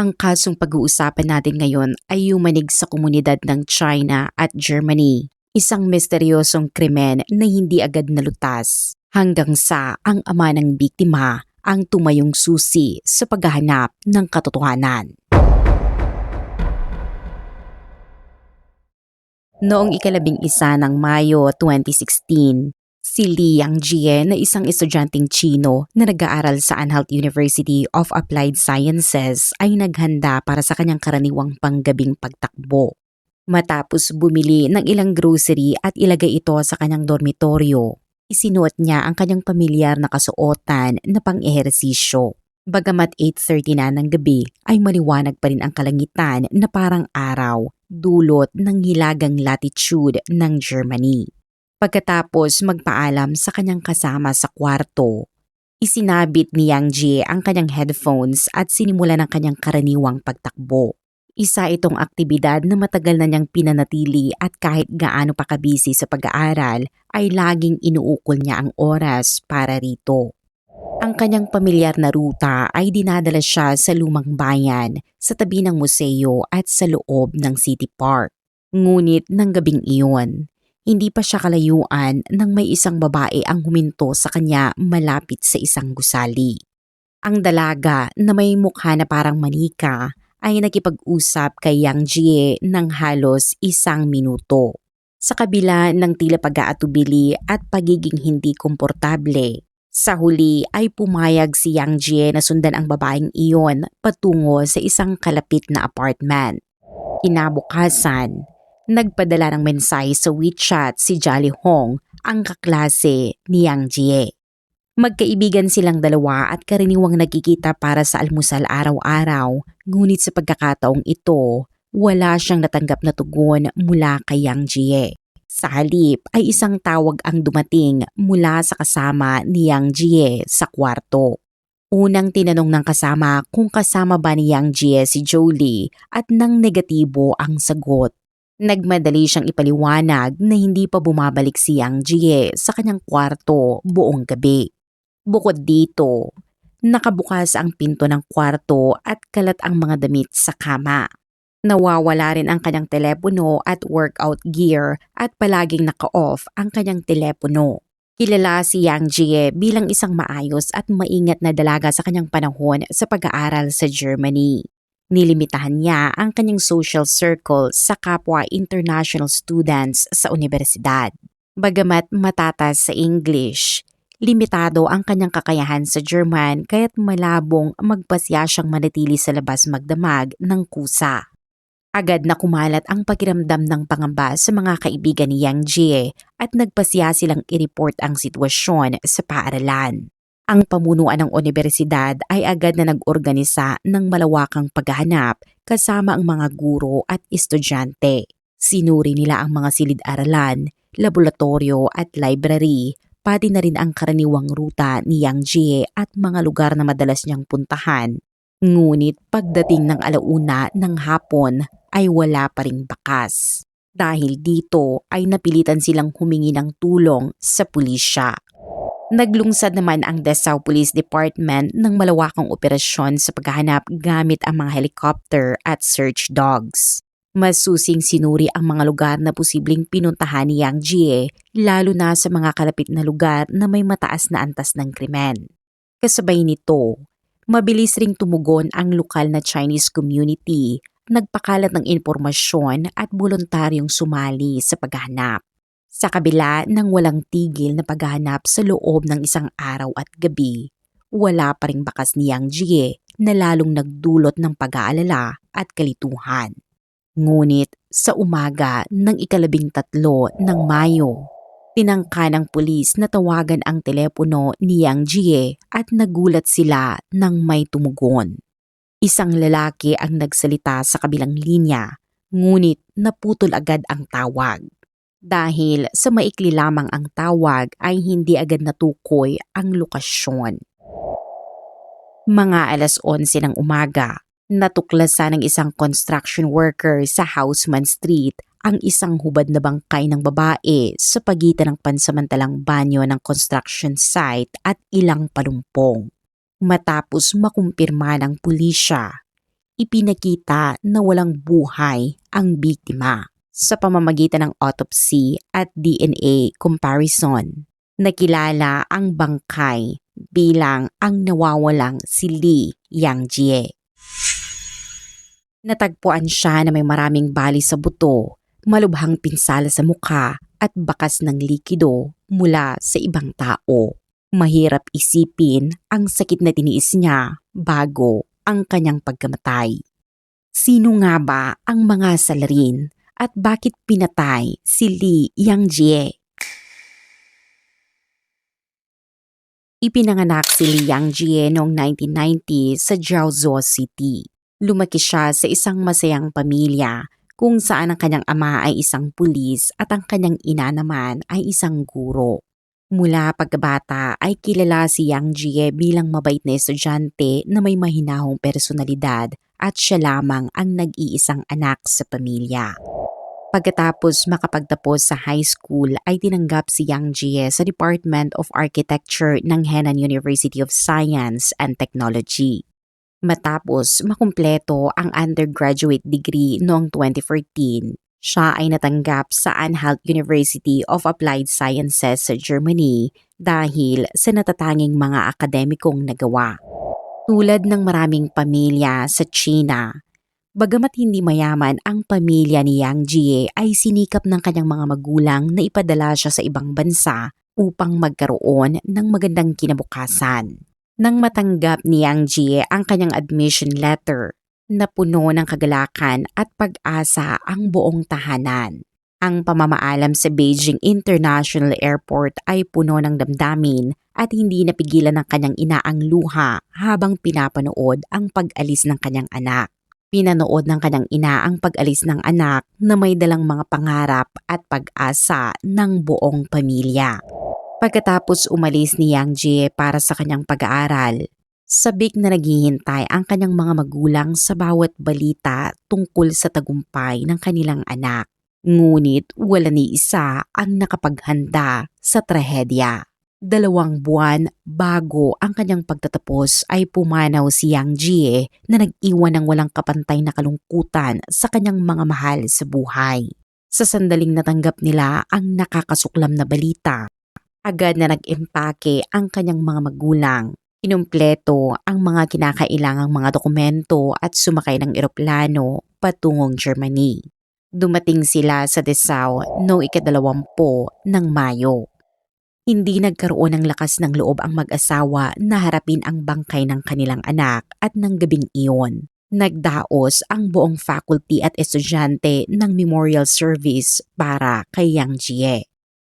Ang kasong pag-uusapan natin ngayon ay yumanig sa komunidad ng China at Germany. Isang misteryosong krimen na hindi agad nalutas hanggang sa ang ama ng biktima ang tumayong susi sa paghahanap ng katotohanan. Noong ika-11 ng Mayo 2016, si Li Yangjie na isang estudyanteng Chino na nag-aaral sa Anhalt University of Applied Sciences ay naghanda para sa kanyang karaniwang panggabing pagtakbo. Matapos bumili ng ilang grocery at ilagay ito sa kanyang dormitoryo, isinuot niya ang kanyang pamilyar na kasuotan na pang-ehersisyo. Bagamat 8:30 na ng gabi ay maliwanag pa rin ang kalangitan na parang araw dulot ng hilagang latitude ng Germany. Pagkatapos magpaalam sa kanyang kasama sa kwarto, isinabit ni Yangjie ang kanyang headphones at sinimula ng kanyang karaniwang pagtakbo. Isa itong aktibidad na matagal na niyang pinanatili at kahit gaano pa kabisi sa pag-aaral ay laging inuukol niya ang oras para rito. Ang kanyang pamilyar na ruta ay dinadala siya sa lumang bayan, sa tabi ng museo at sa loob ng city park. Ngunit ng gabing iyon, hindi pa siya kalayuan nang may isang babae ang huminto sa kanya malapit sa isang gusali. Ang dalaga na may mukha na parang manika ay nakipag-usap kay Yangjie ng halos 1 minuto. Sa kabila ng tila pag-aatubili at pagiging hindi komportable, sa huli ay pumayag si Yangjie na sundan ang babaeng iyon patungo sa isang kalapit na apartment. Kinabukasan, nagpadala ng mensahe sa WeChat si Jolly Hong, ang kaklase ni Yangjie. Magkaibigan silang dalawa at karaniwang nagkikita para sa almusal araw-araw, ngunit sa pagkakataong ito, wala siyang natanggap na tugon mula kay Yangjie. Sa halip ay isang tawag ang dumating mula sa kasama ni Yangjie sa kwarto. Unang tinanong ng kasama kung kasama ba ni Yangjie si Jolie at nang negatibo ang sagot. Nagmadali siyang ipaliwanag na hindi pa bumabalik si Yangjie sa kanyang kwarto buong gabi. Bukod dito, nakabukas ang pinto ng kwarto at kalat ang mga damit sa kama. Nawawala rin ang kanyang telepono at workout gear at palaging naka-off ang kanyang telepono. Kilala si Yangjie bilang isang maayos at maingat na dalaga sa kanyang panahon sa pag-aaral sa Germany. Nilimitahan niya ang kanyang social circle sa kapwa international students sa universidad. Bagamat matatas sa English, limitado ang kanyang kakayahan sa German kaya't malabong magpasya siyang manatili sa labas magdamag ng kusa. Agad na kumalat ang pakiramdam ng pangamba sa mga kaibigan ni Yangjie at nagpasya silang i-report ang sitwasyon sa paaralan. Ang pamunuan ng universidad ay agad na nag-organisa ng malawakang paghahanap kasama ang mga guro at estudyante. Sinuri nila ang mga silid-aralan, laboratorio at library, pati na rin ang karaniwang ruta ni Yangjie at mga lugar na madalas niyang puntahan. Ngunit pagdating ng 1:00 ng hapon ay wala pa ring bakas. Dahil dito ay napilitan silang humingi ng tulong sa pulisya. Naglungsad naman ang Dessau Police Department ng malawakang operasyon sa paghahanap gamit ang mga helicopter at search dogs. Masusing sinuri ang mga lugar na posibleng pinuntahan ni Yangjie, lalo na sa mga kalapit na lugar na may mataas na antas ng krimen. Kasabay nito, mabilis ring tumugon ang lokal na Chinese community, nagpakalat ng impormasyon at voluntaryong sumali sa paghahanap. Sa kabila ng walang tigil na paghahanap sa loob ng 1 araw at gabi, wala pa ring bakas ni Yangjie na lalong nagdulot ng pag-aalala at kalituhan. Ngunit sa umaga ng ika-13 ng Mayo, tinangka ng pulis na tawagan ang telepono ni Yangjie at nagulat sila nang may tumugon. Isang lalaki ang nagsalita sa kabilang linya, ngunit naputol agad ang tawag. Dahil sa maikli lamang ang tawag ay hindi agad natukoy ang lokasyon. Mga 11:00 ng umaga, natuklasan ng isang construction worker sa Haussmann Street ang isang hubad na bangkay ng babae sa pagitan ng pansamantalang banyo ng construction site at ilang palumpong. Matapos makumpirma ng pulisya, ipinakita na walang buhay ang biktima sa pamamagitan ng autopsy at DNA comparison. Nakilala ang bangkay bilang ang nawawalang si Lee Yang-jie. Natagpuan siya na may maraming bali sa buto, malubhang pinsala sa mukha at bakas ng likido mula sa ibang tao. Mahirap isipin ang sakit na tiniis niya bago ang kanyang pagkamatay. Sino nga ba ang mga salarin at bakit pinatay si Lee Yang-jie? Ipinanganak si Lee Yang-jie noong 1990 sa Jiaozhou City. Lumaki siya sa isang masayang pamilya kung saan ang kanyang ama ay isang pulis at ang kanyang ina naman ay isang guro. Mula pagkabata ay kilala si Yang-jie bilang mabait na estudyante na may mahinahong personalidad at siya lamang ang nag-iisang anak sa pamilya. Pagkatapos makapagtapos sa high school ay tinanggap si Yang-jie sa Department of Architecture ng Henan University of Science and Technology. Matapos makumpleto ang undergraduate degree noong 2014, siya ay natanggap sa Anhalt University of Applied Sciences sa Germany dahil sa natatanging mga akademikong nagawa. Tulad ng maraming pamilya sa China, bagamat hindi mayaman ang pamilya ni Yang-jie ay sinikap ng kanyang mga magulang na ipadala siya sa ibang bansa upang magkaroon ng magandang kinabukasan. Nang matanggap ni Yang-jie ang kanyang admission letter, na puno ng kagalakan at pag-asa ang buong tahanan. Ang pamamaalam sa Beijing International Airport ay puno ng damdamin at hindi napigilan ng kanyang ina ang luha habang pinapanood ang pag-alis ng kanyang anak. Pinanood ng kanyang ina ang pag-alis ng anak na may dalang mga pangarap at pag-asa ng buong pamilya. Pagkatapos umalis ni Yang-jie para sa kanyang pag-aaral, sabik na naghihintay ang kanyang mga magulang sa bawat balita tungkol sa tagumpay ng kanilang anak. Ngunit wala ni isa ang nakapaghanda sa trahedya. 2 buwan bago ang kanyang pagtatapos ay pumanaw si Yang-jie na nag-iwan ng walang kapantay na kalungkutan sa kanyang mga mahal sa buhay. Sa sandaling natanggap nila ang nakakasuklam na balita, agad na nag-impake ang kanyang mga magulang. Inumpleto ang mga kinakailangang mga dokumento at sumakay ng eroplano patungong Germany. Dumating sila sa Dessau noong 20 ng Mayo. Hindi nagkaroon ng lakas ng loob ang mag-asawa na harapin ang bangkay ng kanilang anak at ng gabing iyon. Nagdaos ang buong faculty at estudyante ng memorial service para kay Yang-jie.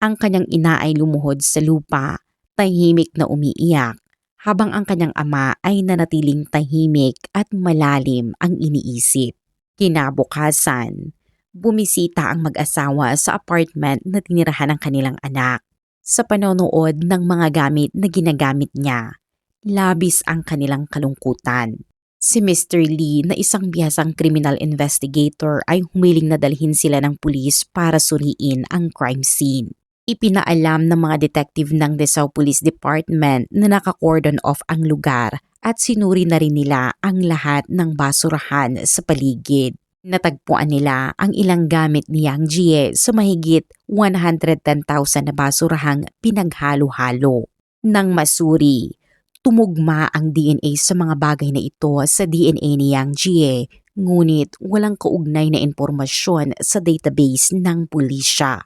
Ang kanyang ina ay lumuhod sa lupa, tahimik na umiiyak, habang ang kanyang ama ay nanatiling tahimik at malalim ang iniisip. Kinabukasan, bumisita ang mag-asawa sa apartment na tinirahan ng kanilang anak. Sa panonood ng mga gamit na ginagamit niya, labis ang kanilang kalungkutan. Si Mr. Lee na isang bihasang criminal investigator ay humiling na dalhin sila ng pulis para suriin ang crime scene. Ipinaalam ng mga detective ng Dessau Police Department na naka-cordon off ang lugar at sinuri na rin nila ang lahat ng basurahan sa paligid. Natagpuan nila ang ilang gamit ni Yang-jie sa mahigit 110,000 na basurahang pinaghalo-halo. Nang masuri, tumugma ang DNA sa mga bagay na ito sa DNA ni Yang-jie, ngunit walang kaugnay na impormasyon sa database ng pulisya.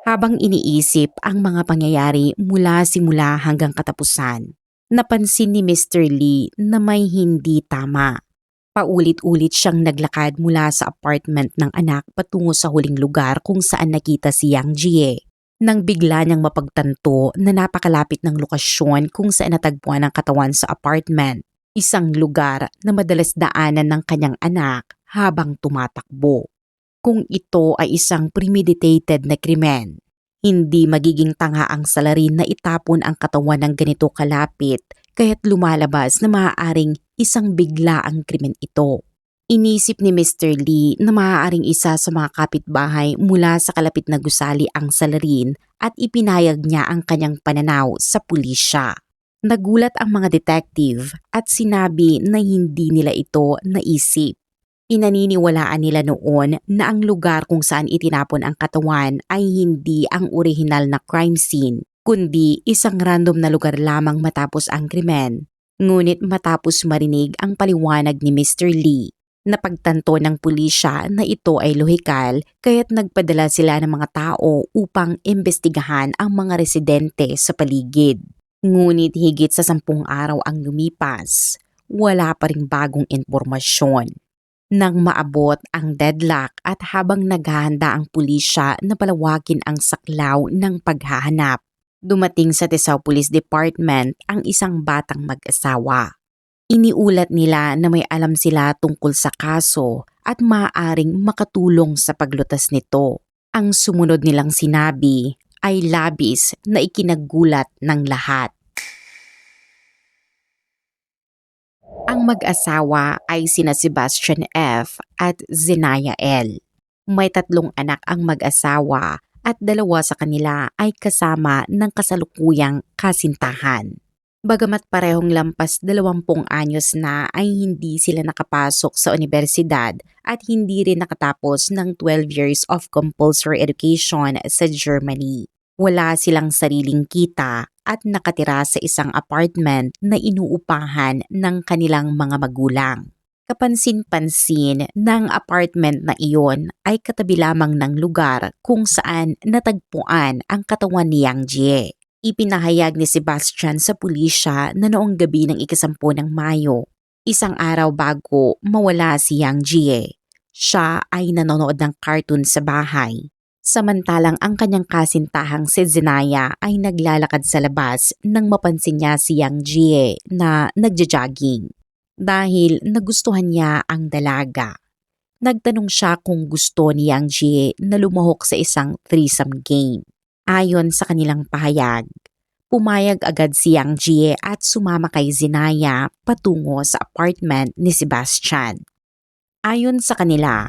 Habang iniisip ang mga pangyayari mula simula hanggang katapusan, napansin ni Mr. Lee na may hindi tama. Paulit-ulit siyang naglakad mula sa apartment ng anak patungo sa huling lugar kung saan nakita si Yang-jie. Nang bigla niyang mapagtanto na napakalapit ng lokasyon kung saan natagpuan ang katawan sa apartment, isang lugar na madalas daanan ng kanyang anak habang tumatakbo. Kung ito ay isang premeditated na krimen, hindi magiging tanga ang salarin na itapon ang katawan ng ganito kalapit kaya't lumalabas na maaaring isang biglaang krimen ito. Inisip ni Mr. Lee na maaaring isa sa mga kapitbahay mula sa kalapit na gusali ang salarin at ipinayag niya ang kanyang pananaw sa pulisya. Nagulat ang mga detective at sinabi na hindi nila ito naisip. Pinaniniwalaan nila noon na ang lugar kung saan itinapon ang katawan ay hindi ang orihinal na crime scene, kundi isang random na lugar lamang matapos ang krimen. Ngunit matapos marinig ang paliwanag ni Mr. Lee, napagtanto ng pulisya na ito ay lohikal kaya't nagpadala sila ng mga tao upang imbestigahan ang mga residente sa paligid. Ngunit higit sa 10 araw ang lumipas, wala pa ring bagong impormasyon. Nang maabot ang deadlock at habang naghahanda ang pulisya na palawakin ang saklaw ng paghahanap, dumating sa Tesao Police Department ang isang batang mag-asawa. Iniulat nila na may alam sila tungkol sa kaso at maaaring makatulong sa paglutas nito. Ang sumunod nilang sinabi ay labis na ikinagulat ng lahat. Ang mag-asawa ay sina Sebastian F. at Zenaya L. May 3 anak ang mag-asawa at 2 sa kanila ay kasama ng kasalukuyang kasintahan. Bagamat parehong lampas 20 anyos na ay hindi sila nakapasok sa universidad at hindi rin nakatapos ng 12 years of compulsory education sa Germany. Wala silang sariling kita at nakatira sa isang apartment na inuupahan ng kanilang mga magulang. Kapansin-pansin ng apartment na iyon ay katabi lamang ng lugar kung saan natagpuan ang katawan ni Yang Jie. Ipinahayag ni Sebastian sa pulisya na noong gabi ng 10 ng Mayo, isang araw bago mawala si Yang Jie, siya ay nanonood ng cartoon sa bahay. Samantalang ang kanyang kasintahang si Zenaya ay naglalakad sa labas nang mapansin niya si Yang Jie na nagja-jogging. Dahil nagustuhan niya ang dalaga. Nagtanong siya kung gusto ni Yang Jie na lumahok sa isang threesome game. Ayon sa kanilang pahayag, pumayag agad si Yang Jie at sumama kay Zenaya patungo sa apartment ni Sebastian. Ayon sa kanila,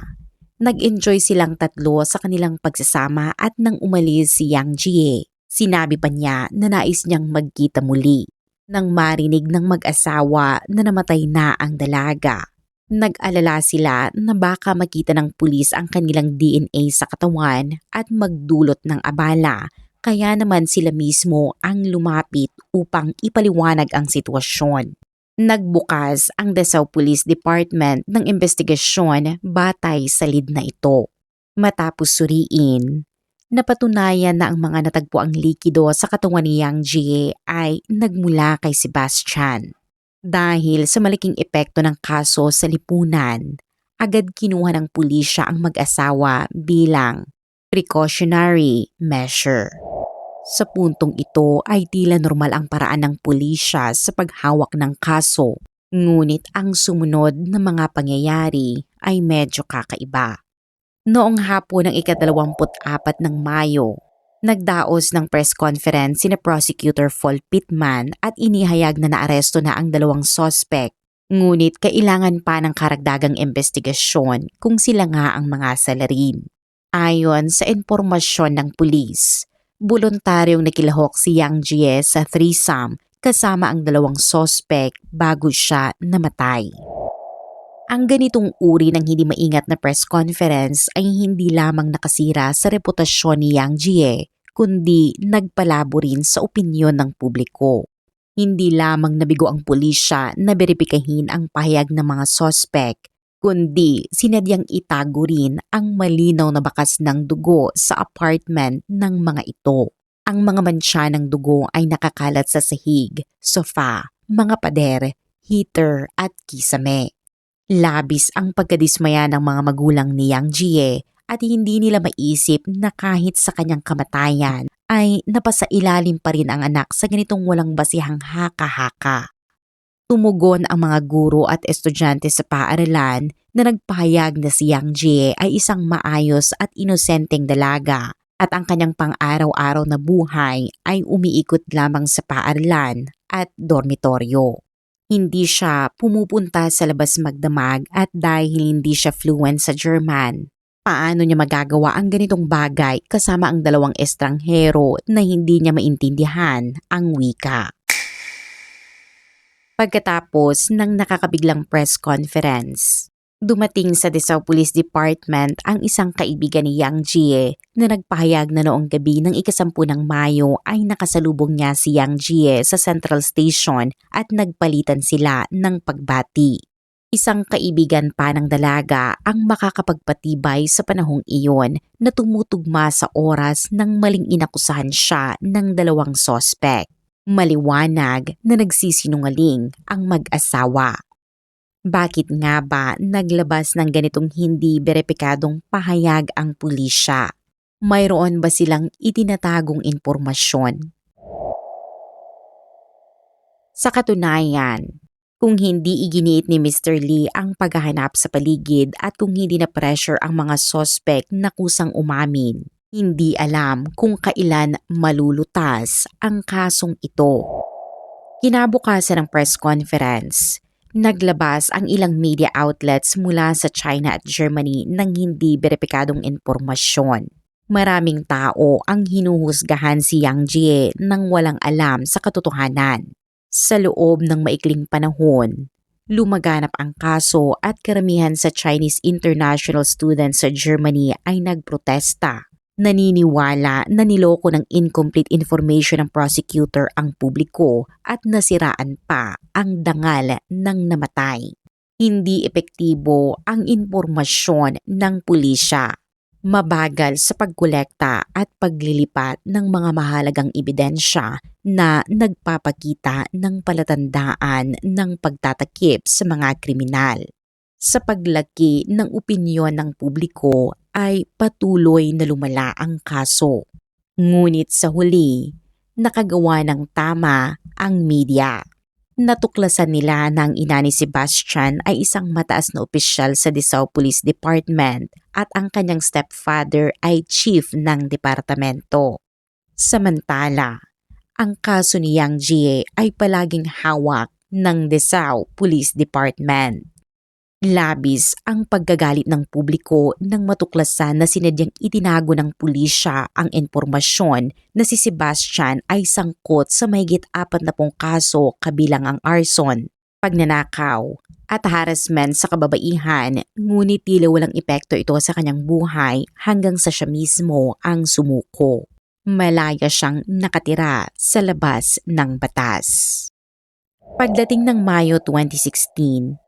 nag-enjoy silang 3 sa kanilang pagsasama at nang umalis si Yang Jie, sinabi pa niya na nais niyang magkita muli. Nang marinig ng mag-asawa na namatay na ang dalaga, nag-alala sila na baka makita ng pulis ang kanilang DNA sa katawan at magdulot ng abala, kaya naman sila mismo ang lumapit upang ipaliwanag ang sitwasyon. Nagbukas ang Tesao Police Department ng investigasyon batay sa lead na ito. Matapos suriin, napatunayan na ang mga natagpuang likido sa katawan ni Yang Jie ay nagmula kay Sebastian. Dahil sa malaking epekto ng kaso sa lipunan, agad kinuha ng pulisya ang mag-asawa bilang precautionary measure. Sa puntong ito ay tila normal ang paraan ng pulisya sa paghawak ng kaso, ngunit ang sumunod na mga pangyayari ay medyo kakaiba. Noong hapon ng ika-24 ng Mayo, nagdaos ng press conference sina Prosecutor Paul Pittman at inihayag na naaresto na ang 2 sospek, ngunit kailangan pa ng karagdagang investigasyon kung sila nga ang mga salarin. Ayon sa impormasyon ng pulis, voluntaryong nakilahok si Yang Jie sa threesome kasama ang 2 sospek bago siya namatay. Ang ganitong uri ng hindi maingat na press conference ay hindi lamang nakasira sa reputasyon ni Yang Jie, kundi nagpalabo rin sa opinyon ng publiko. Hindi lamang nabigo ang pulisya na beripikahin ang pahayag ng mga sospek, kundi sinadyang itago rin ang malinaw na bakas ng dugo sa apartment ng mga ito. Ang mga mantsa ng dugo ay nakakalat sa sahig, sofa, mga pader, heater at kisame. Labis ang pagkadismaya ng mga magulang ni Yang Jie at hindi nila maisip na kahit sa kanyang kamatayan ay napasailalim pa rin ang anak sa ganitong walang basihang haka-haka. Tumugon ang mga guro at estudyante sa paaralan na nagpahayag na si Yang Jie ay isang maayos at inosenteng dalaga at ang kanyang pang-araw-araw na buhay ay umiikot lamang sa paaralan at dormitoryo. Hindi siya pumupunta sa labas magdamag at dahil hindi siya fluent sa German, paano niya magagawa ang ganitong bagay kasama ang 2 estranghero na hindi niya maintindihan ang wika? Pagkatapos ng nakakabiglang press conference, dumating sa Desao Police Department ang isang kaibigan ni Yang Jie na nagpahayag na noong gabi ng 10 ng Mayo ay nakasalubong niya si Yang Jie sa Central Station at nagpalitan sila ng pagbati. Isang kaibigan pa ng dalaga ang makakapagpatibay sa panahong iyon na tumutugma sa oras nang maling inakusahan siya ng 2 sospek. Maliwanag na nagsisinungaling ang mag-asawa. Bakit nga ba naglabas ng ganitong hindi beripikadong pahayag ang pulisya? Mayroon ba silang itinatagong impormasyon? Sa katunayan, kung hindi iginiit ni Mr. Lee ang paghahanap sa paligid at kung hindi na pressure ang mga sospek na kusang umamin, hindi alam kung kailan malulutas ang kasong ito. Kinabukasan ng press conference, naglabas ang ilang media outlets mula sa China at Germany ng hindi beripikadong impormasyon. Maraming tao ang hinuhusgahan si Yang Jie nang walang alam sa katotohanan. Sa loob ng maikling panahon, lumaganap ang kaso at karamihan sa Chinese international students sa Germany ay nagprotesta. Naniniwala na niloko ng incomplete information ng prosecutor ang publiko at nasiraan pa ang dangal ng namatay. Hindi epektibo ang impormasyon ng pulisya. Mabagal sa pagkolekta at paglilipat ng mga mahalagang ebidensya na nagpapakita ng palatandaan ng pagtatakip sa mga kriminal. Sa paglaki ng opinyon ng publiko ay patuloy na lumala ang kaso. Ngunit sa huli, nakagawa ng tama ang media. Natuklasan nila na ang ina ni Sebastian ay isang mataas na opisyal sa Desao Police Department at ang kanyang stepfather ay chief ng departamento. Samantala, ang kaso ni Yang Jie ay palaging hawak ng Desao Police Department. Labis ang pagkagalit ng publiko nang matuklasan na sinadyang itinago ng pulisya ang impormasyon na si Sebastian ay sangkot sa mahigit 40 kaso kabilang ang arson, pagnanakaw at harassment sa kababaihan, ngunit tila walang epekto ito sa kanyang buhay hanggang sa siya mismo ang sumuko. Malaya siyang nakatira sa labas ng batas. Pagdating ng Mayo 2016,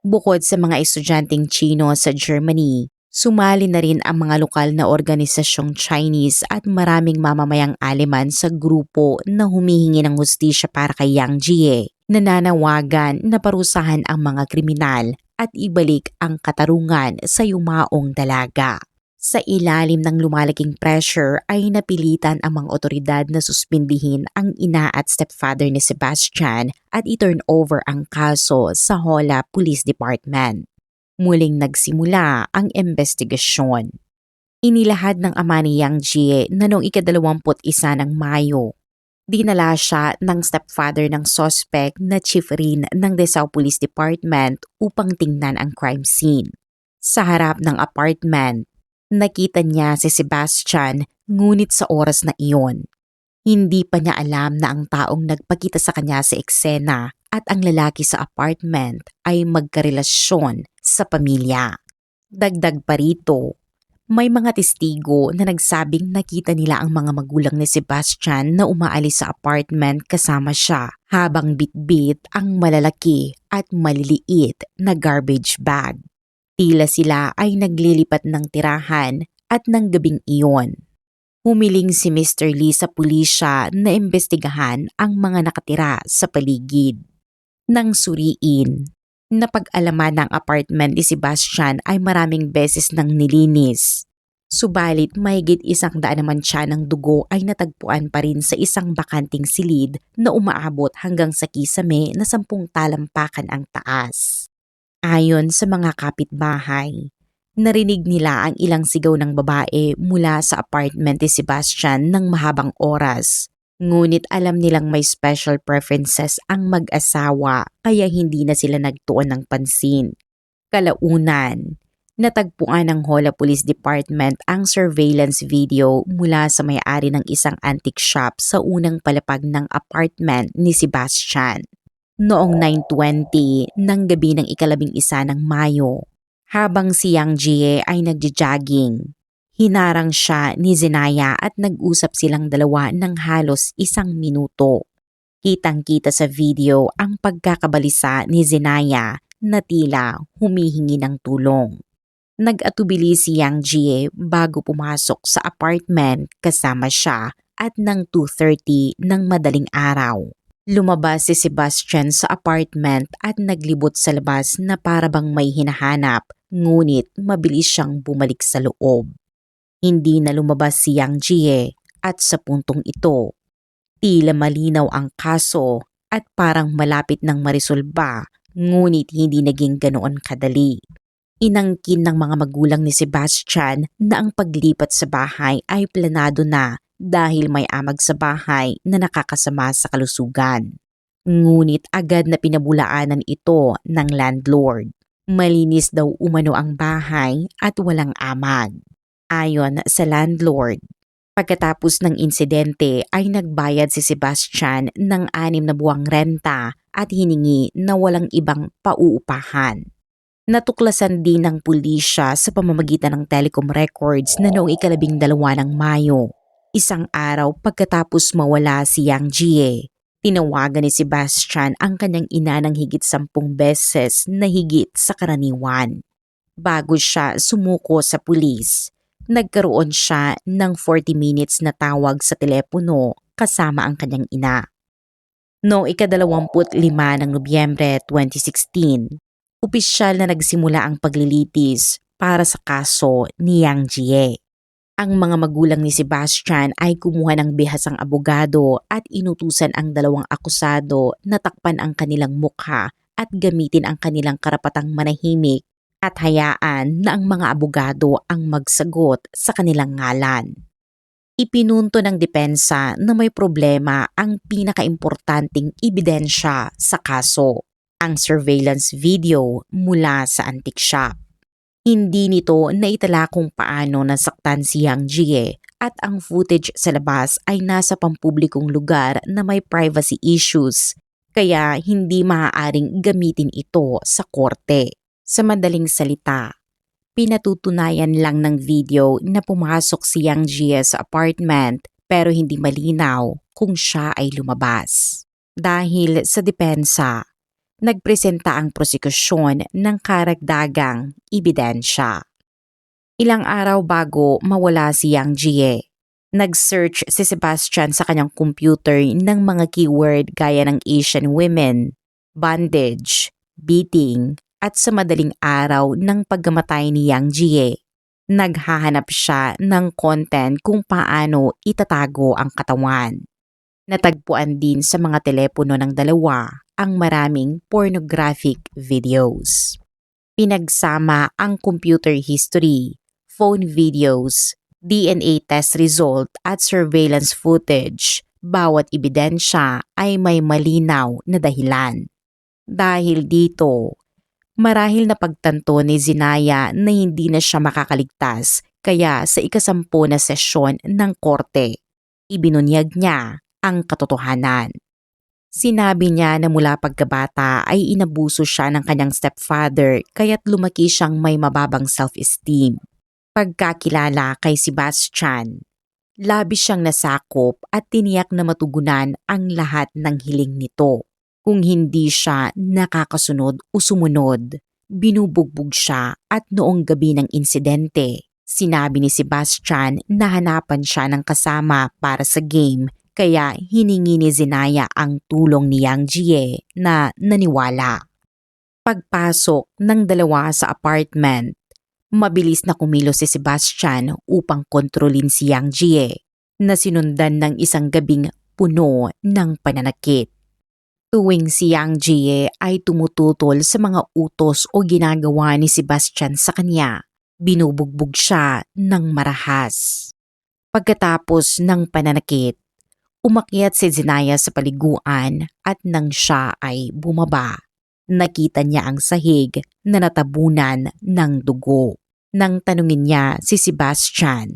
bukod sa mga estudyanteng Chino sa Germany, sumali na rin ang mga lokal na organisasyong Chinese at maraming mamamayang Aleman sa grupo na humihingi ng hustisya para kay Yang Jie, nananawagan na parusahan ang mga kriminal at ibalik ang katarungan sa yumaong dalaga. Sa ilalim ng lumalaking pressure ay napilitan ang mga otoridad na suspindihin ang ina at stepfather ni Sebastian at i-turn over ang kaso sa Hola Police Department. Muling nagsimula ang investigasyon. Inilahad ng ama ni Yang Jie na noong 21 ng Mayo. Dinala siya ng stepfather ng suspect na chief rin ng Desao Police Department upang tingnan ang crime scene. Sa harap ng apartment, nakita niya si Sebastian ngunit sa oras na iyon. Hindi pa niya alam na ang taong nagpakita sa kanya sa eksena at ang lalaki sa apartment ay magkarelasyon sa pamilya. Dagdag pa rito, may mga testigo na nagsabing nakita nila ang mga magulang ni Sebastian na umaalis sa apartment kasama siya habang bitbit ang malalaki at maliliit na garbage bag. Tila sila ay naglilipat ng tirahan at ng gabing iyon. Humiling si Mr. Lee sa pulisya na imbestigahan ang mga nakatira sa paligid. Nang suriin, napag-alaman ng apartment ni Sebastian ay maraming beses nang nilinis. Subalit mahigit 100 naman siya ng dugo ay natagpuan pa rin sa isang bakanting silid na umaabot hanggang sa kisame na 10 talampakan ang taas. Ayon sa mga kapitbahay, narinig nila ang ilang sigaw ng babae mula sa apartment ni Sebastian ng mahabang oras. Ngunit alam nilang may special preferences ang mag-asawa kaya hindi na sila nagtuon ng pansin. Kalaunan, natagpuan ng Hola Police Department ang surveillance video mula sa may-ari ng isang antique shop sa unang palapag ng apartment ni Sebastian. Noong 9:20 ng gabi ng ika-11 ng Mayo, habang si Yang Jie ay nagja-jogging, hinarang siya ni Zenaya at nag-usap silang dalawa ng halos 1 minuto. Kitang-kita sa video ang pagkakabalisa ni Zenaya na tila humihingi ng tulong. Nag-atubili si Yang Jie bago pumasok sa apartment kasama siya at ng 2:30 ng madaling araw. Lumabas si Sebastian sa apartment at naglibot sa labas na parabang may hinahanap, ngunit mabilis siyang bumalik sa loob. Hindi na lumabas si Yang Jie at sa puntong ito, tila malinaw ang kaso at parang malapit ng marisolba, ngunit hindi naging ganoon kadali. Inangkin ng mga magulang ni Sebastian na ang paglipat sa bahay ay planado na dahil may amag sa bahay na nakakasama sa kalusugan. Ngunit agad na pinabulaanan ito ng landlord. Malinis daw umano ang bahay at walang amag. Ayon sa landlord, pagkatapos ng insidente ay nagbayad si Sebastian ng 6 na buwang renta at hiningi na walang ibang pauupahan. Natuklasan din ng pulisya sa pamamagitan ng telecom records na noong ika-12 ng Mayo, isang araw pagkatapos mawala si Yang Jie, tinawagan ni Sebastian ang kanyang ina ng higit 10 beses na higit sa karaniwan. Bago siya sumuko sa pulis, nagkaroon siya ng 40 minutes na tawag sa telepono kasama ang kanyang ina. Noong ika-25 ng Nobyembre 2016, opisyal na nagsimula ang paglilitis para sa kaso ni Yang Jie. Ang mga magulang ni Sebastian ay kumuha ng bihasang abogado at inutusan ang 2 akusado na takpan ang kanilang mukha at gamitin ang kanilang karapatang manahimik at hayaan na ang mga abogado ang magsagot sa kanilang ngalan. Ipinunto ng depensa na may problema ang pinakaimportanteng ebidensya sa kaso, ang surveillance video mula sa antique shop. Hindi nito naitala kung paano nasaktan si Yang Jie at ang footage sa labas ay nasa pampublikong lugar na may privacy issues, kaya hindi maaaring gamitin ito sa korte. Sa madaling salita, pinatutunayan lang ng video na pumasok si Yang Jie sa apartment pero hindi malinaw kung siya ay lumabas. Dahil sa depensa, nagpresenta ang prosekusyon ng karagdagang ebidensya. Ilang araw bago mawala si Yang Jie, nag-search si Sebastian sa kanyang computer ng mga keyword gaya ng Asian women, bondage, beating, at sa madaling araw ng pagkamatay ni Yang Jie. Naghahanap siya ng content kung paano itatago ang katawan. Natagpuan din sa mga telepono ng dalawa ang maraming pornographic videos. Pinagsama ang computer history, phone videos, DNA test result at surveillance footage. Bawat ebidensya ay may malinaw na dahilan. Dahil dito, marahil napagtanto ni Zenaya na hindi na siya makakaligtas, kaya sa ika-10 na sesyon ng korte, ibinunyag niya ang katotohanan. Sinabi niya na mula pagkabata ay inabuso siya ng kanyang stepfather kaya't lumaki siyang may mababang self-esteem. Pagkakilala kay Sebastian, labis siyang nasakop at tiniyak na matugunan ang lahat ng hiling nito. Kung hindi siya nakakasunod o sumunod, binubugbog siya at noong gabi ng insidente, sinabi ni Sebastian na hanapan siya ng kasama para sa game. Kaya hiningi ni Zenaya ang tulong ni Yang Jie na naniwala. Pagpasok ng dalawa sa apartment, mabilis na kumilos si Sebastian upang kontrolin si Yang Jie na sinundan ng isang gabing puno ng pananakit. Tuwing si Yang Jie ay tumututol sa mga utos o ginagawa ni Sebastian sa kanya, binubugbog siya ng marahas. Pagkatapos ng pananakit, umakyat si Zenaya sa paliguan at nang siya ay bumaba, nakita niya ang sahig na natabunan ng dugo. Nang tanungin niya si Sebastian,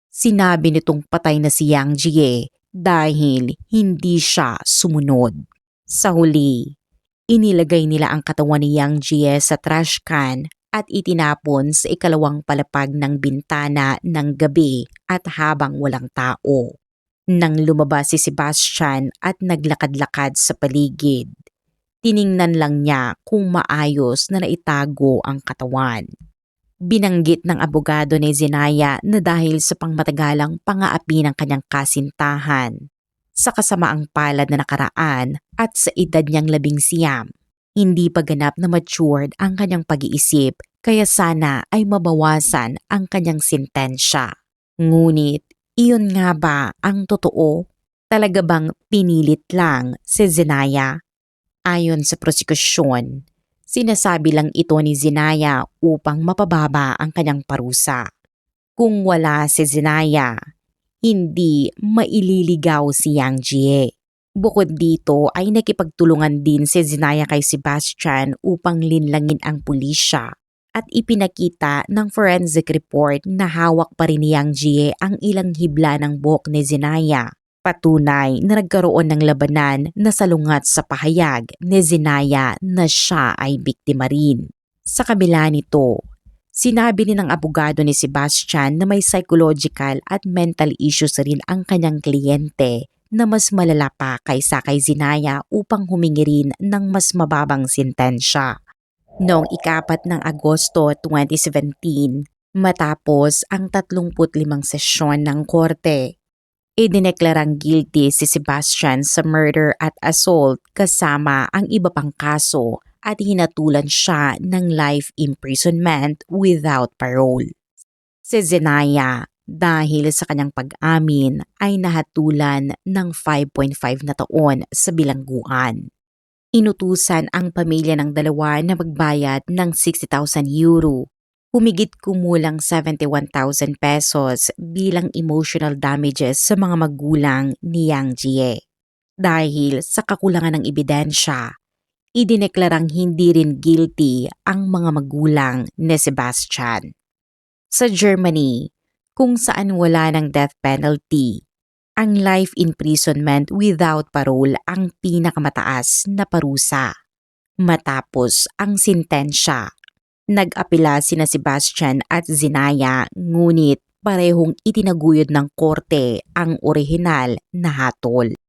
sinabi nitong patay na si Yang Jie dahil hindi siya sumunod. Sa huli, Inilagay nila ang katawan ni Yang Jie sa trash can at itinapon sa ikalawang palapag ng bintana ng gabi at habang walang tao. Nang lumabas si Sebastian at naglakad-lakad sa paligid, tiningnan lang niya kung maayos na naitago ang katawan. Binanggit ng abogado ni Zenaya na dahil sa pangmatagalang pang-aapi ng kanyang kasintahan, sa kasamaang palad na nakaraan at sa edad niyang 19, hindi pa ganap na matured ang kanyang pag-iisip kaya sana ay mabawasan ang kanyang sentensya. Ngunit, iyon nga ba ang totoo? Talaga bang pinilit lang si Zenaya? Ayon sa prosekusyon, sinasabi lang ito ni Zenaya upang mapababa ang kanyang parusa. Kung wala si Zenaya, hindi maililigaw si Yang Jie. Bukod dito ay nakipagtulungan din si Zenaya kay Sebastian upang linlangin ang pulisya at ipinakita ng forensic report na hawak pa rin ni Yang Jie ang ilang hibla ng buhok ni Zenaya. Patunay na nagkaroon ng labanan na salungat sa pahayag ni Zenaya na siya ay biktima rin. Sa kabila nito, sinabi rin ng abogado ni Sebastian na may psychological at mental issues rin ang kanyang kliyente na mas malala pa kaysa kay Zenaya upang humingi rin ng mas mababang sentensya. Noong 4 ng Agosto 2017, matapos ang 35 sesyon ng korte, idineklarang guilty si Sebastian sa murder at assault kasama ang iba pang kaso at hinatulan siya ng life imprisonment without parole. Si Zenaya, dahil sa kanyang pag-amin, ay nahatulan ng 5.5 na taon sa bilangguan. Inutusan ang pamilya ng dalawa na magbayad ng 60,000 euro, humigit kumulang 71,000 pesos bilang emotional damages sa mga magulang ni Yang Jie. Dahil sa kakulangan ng ebidensya, idineklarang hindi rin guilty ang mga magulang ni Sebastian. Sa Germany, kung saan wala ng death penalty, ang life imprisonment without parole ang pinakamataas na parusa. Matapos ang sentensya, nag-apela sina Sebastian at Zenaya ngunit parehong itinaguyod ng korte ang orihinal na hatol.